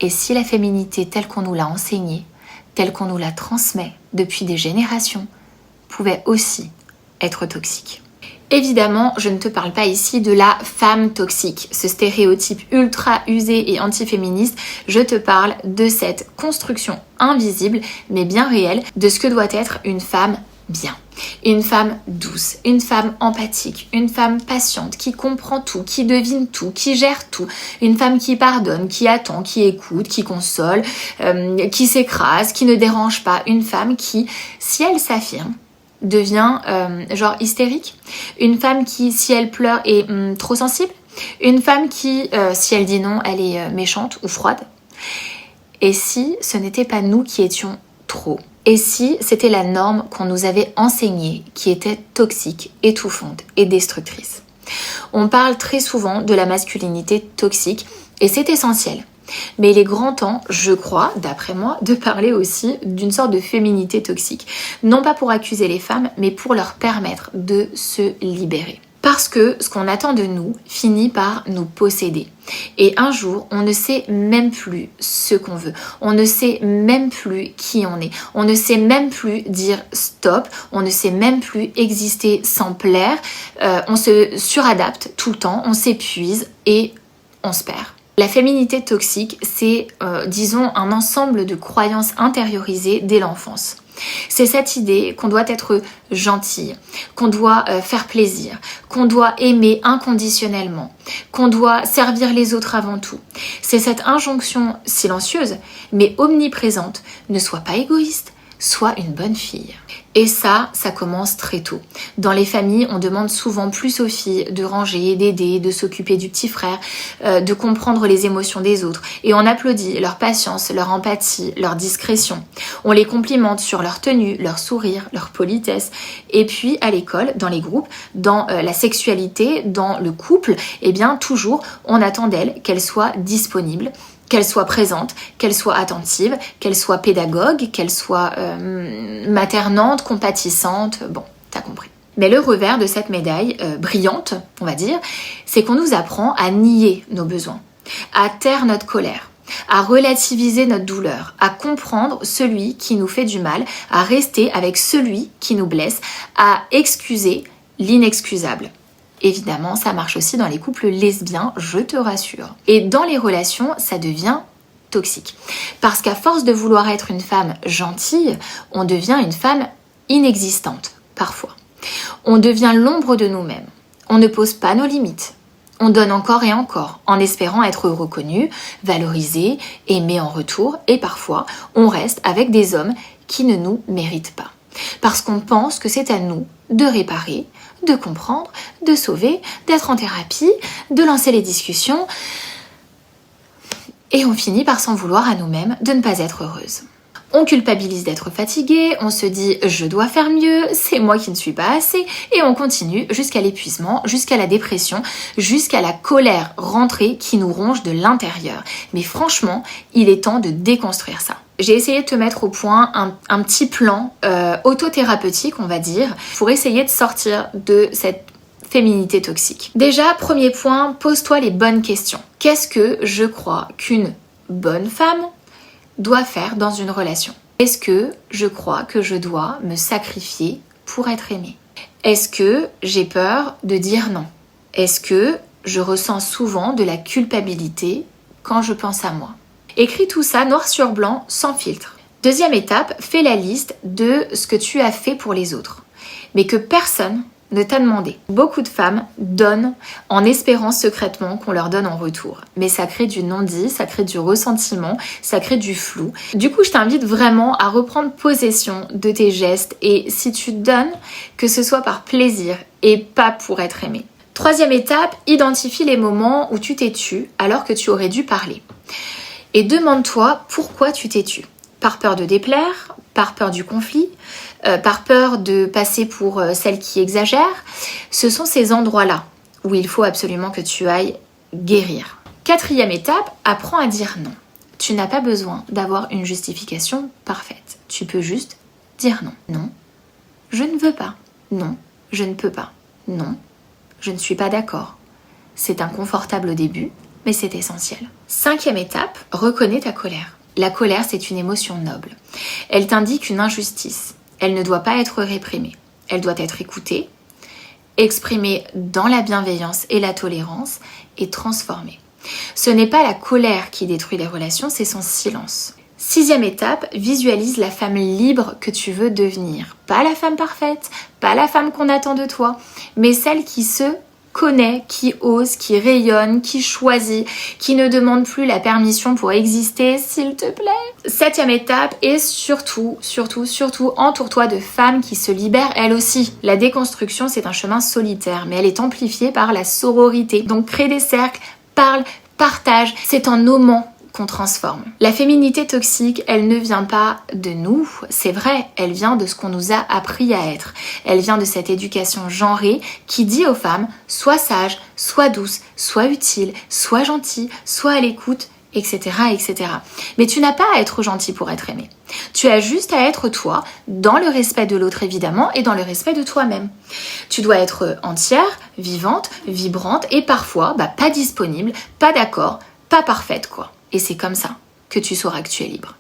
Et si la féminité telle qu'on nous l'a enseignée, telle qu'on nous la transmet depuis des générations, pouvait aussi être toxique. Évidemment, je ne te parle pas ici de la femme toxique, ce stéréotype ultra usé et antiféministe. Je te parle de cette construction invisible, mais bien réelle, de ce que doit être une femme bien. Une femme douce, une femme empathique, une femme patiente, qui comprend tout, qui devine tout, qui gère tout. Une femme qui pardonne, qui attend, qui écoute, qui console, qui s'écrase, qui ne dérange pas. Une femme qui, si elle s'affirme, devient genre hystérique. Une femme qui, si elle pleure, est trop sensible. Une femme qui, si elle dit non, elle est méchante ou froide. Et si ce n'était pas nous qui étions trop? Et si c'était la norme qu'on nous avait enseignée, qui était toxique, étouffante et destructrice? On parle très souvent de la masculinité toxique et c'est essentiel. Mais il est grand temps, je crois, d'après moi, de parler aussi d'une sorte de féminité toxique. Non pas pour accuser les femmes, mais pour leur permettre de se libérer. Parce que ce qu'on attend de nous finit par nous posséder. Et un jour, on ne sait même plus ce qu'on veut. On ne sait même plus qui on est. On ne sait même plus dire stop. On ne sait même plus exister sans plaire. On se suradapte tout le temps. On s'épuise et on se perd. La féminité toxique, c'est, disons, un ensemble de croyances intériorisées dès l'enfance. C'est cette idée qu'on doit être gentille, qu'on doit faire plaisir, qu'on doit aimer inconditionnellement, qu'on doit servir les autres avant tout. C'est cette injonction silencieuse, mais omniprésente, ne sois pas égoïste, sois une bonne fille. Et ça commence très tôt. Dans les familles, on demande souvent plus aux filles de ranger, d'aider, de s'occuper du petit frère, de comprendre les émotions des autres. Et on applaudit leur patience, leur empathie, leur discrétion. On les complimente sur leur tenue, leur sourire, leur politesse. Et puis à l'école, dans les groupes, dans la sexualité, dans le couple, eh bien toujours, on attend d'elles qu'elles soient disponibles, qu'elle soit présente, qu'elle soit attentive, qu'elle soit pédagogue, qu'elle soit maternante, compatissante, bon, t'as compris. Mais le revers de cette médaille brillante, on va dire, c'est qu'on nous apprend à nier nos besoins, à taire notre colère, à relativiser notre douleur, à comprendre celui qui nous fait du mal, à rester avec celui qui nous blesse, à excuser l'inexcusable. Évidemment, ça marche aussi dans les couples lesbiens, je te rassure. Et dans les relations, ça devient toxique. Parce qu'à force de vouloir être une femme gentille, on devient une femme inexistante, parfois. On devient l'ombre de nous-mêmes. On ne pose pas nos limites. On donne encore et encore, en espérant être reconnu, valorisé, aimé en retour. Et parfois, on reste avec des hommes qui ne nous méritent pas. Parce qu'on pense que c'est à nous de réparer, de comprendre, de sauver, d'être en thérapie, de lancer les discussions. Et on finit par s'en vouloir à nous-mêmes de ne pas être heureuse. On culpabilise d'être fatigué, on se dit « je dois faire mieux, c'est moi qui ne suis pas assez » et on continue jusqu'à l'épuisement, jusqu'à la dépression, jusqu'à la colère rentrée qui nous ronge de l'intérieur. Mais franchement, il est temps de déconstruire ça. J'ai essayé de te mettre au point un petit plan autothérapeutique, on va dire, pour essayer de sortir de cette féminité toxique. Déjà, premier point, pose-toi les bonnes questions. Qu'est-ce que je crois qu'une bonne femme doit faire dans une relation? Est-ce que je crois que je dois me sacrifier pour être aimée? Est-ce que j'ai peur de dire non? Est-ce que je ressens souvent de la culpabilité quand je pense à moi? Écris tout ça noir sur blanc, sans filtre. Deuxième étape, fais la liste de ce que tu as fait pour les autres, mais que personne ne t'a demandé. Beaucoup de femmes donnent en espérant secrètement qu'on leur donne en retour. Mais ça crée du non-dit, ça crée du ressentiment, ça crée du flou. Du coup, je t'invite vraiment à reprendre possession de tes gestes et si tu donnes, que ce soit par plaisir et pas pour être aimé. Troisième étape, identifie les moments où tu t'es tue alors que tu aurais dû parler. Et demande-toi pourquoi tu t'es tue. Par peur de déplaire, par peur du conflit, par peur de passer pour celle qui exagère. Ce sont ces endroits-là où il faut absolument que tu ailles guérir. Quatrième étape, apprends à dire non. Tu n'as pas besoin d'avoir une justification parfaite. Tu peux juste dire non. Non, je ne veux pas. Non, je ne peux pas. Non, je ne suis pas d'accord. C'est inconfortable au début, mais c'est essentiel. 5e étape, reconnais ta colère. La colère, c'est une émotion noble. Elle t'indique une injustice. Elle ne doit pas être réprimée. Elle doit être écoutée, exprimée dans la bienveillance et la tolérance et transformée. Ce n'est pas la colère qui détruit les relations, c'est son silence. 6e étape, visualise la femme libre que tu veux devenir. Pas la femme parfaite, pas la femme qu'on attend de toi, mais celle qui se connaît, qui ose, qui rayonne, qui choisit, qui ne demande plus la permission pour exister, s'il te plaît. 7e étape, et surtout, entoure-toi de femmes qui se libèrent elles aussi. La déconstruction, c'est un chemin solitaire, mais elle est amplifiée par la sororité. Donc crée des cercles, parle, partage, c'est en nommant qu'on transforme. La féminité toxique, elle ne vient pas de nous, c'est vrai, elle vient de ce qu'on nous a appris à être. Elle vient de cette éducation genrée qui dit aux femmes, sois sage, sois douce, sois utile, sois gentille, sois à l'écoute, etc., etc. Mais tu n'as pas à être gentil pour être aimé. Tu as juste à être toi, dans le respect de l'autre évidemment, et dans le respect de toi-même. Tu dois être entière, vivante, vibrante, et parfois, pas disponible, pas d'accord, pas parfaite quoi. Et c'est comme ça que tu sauras que tu es libre.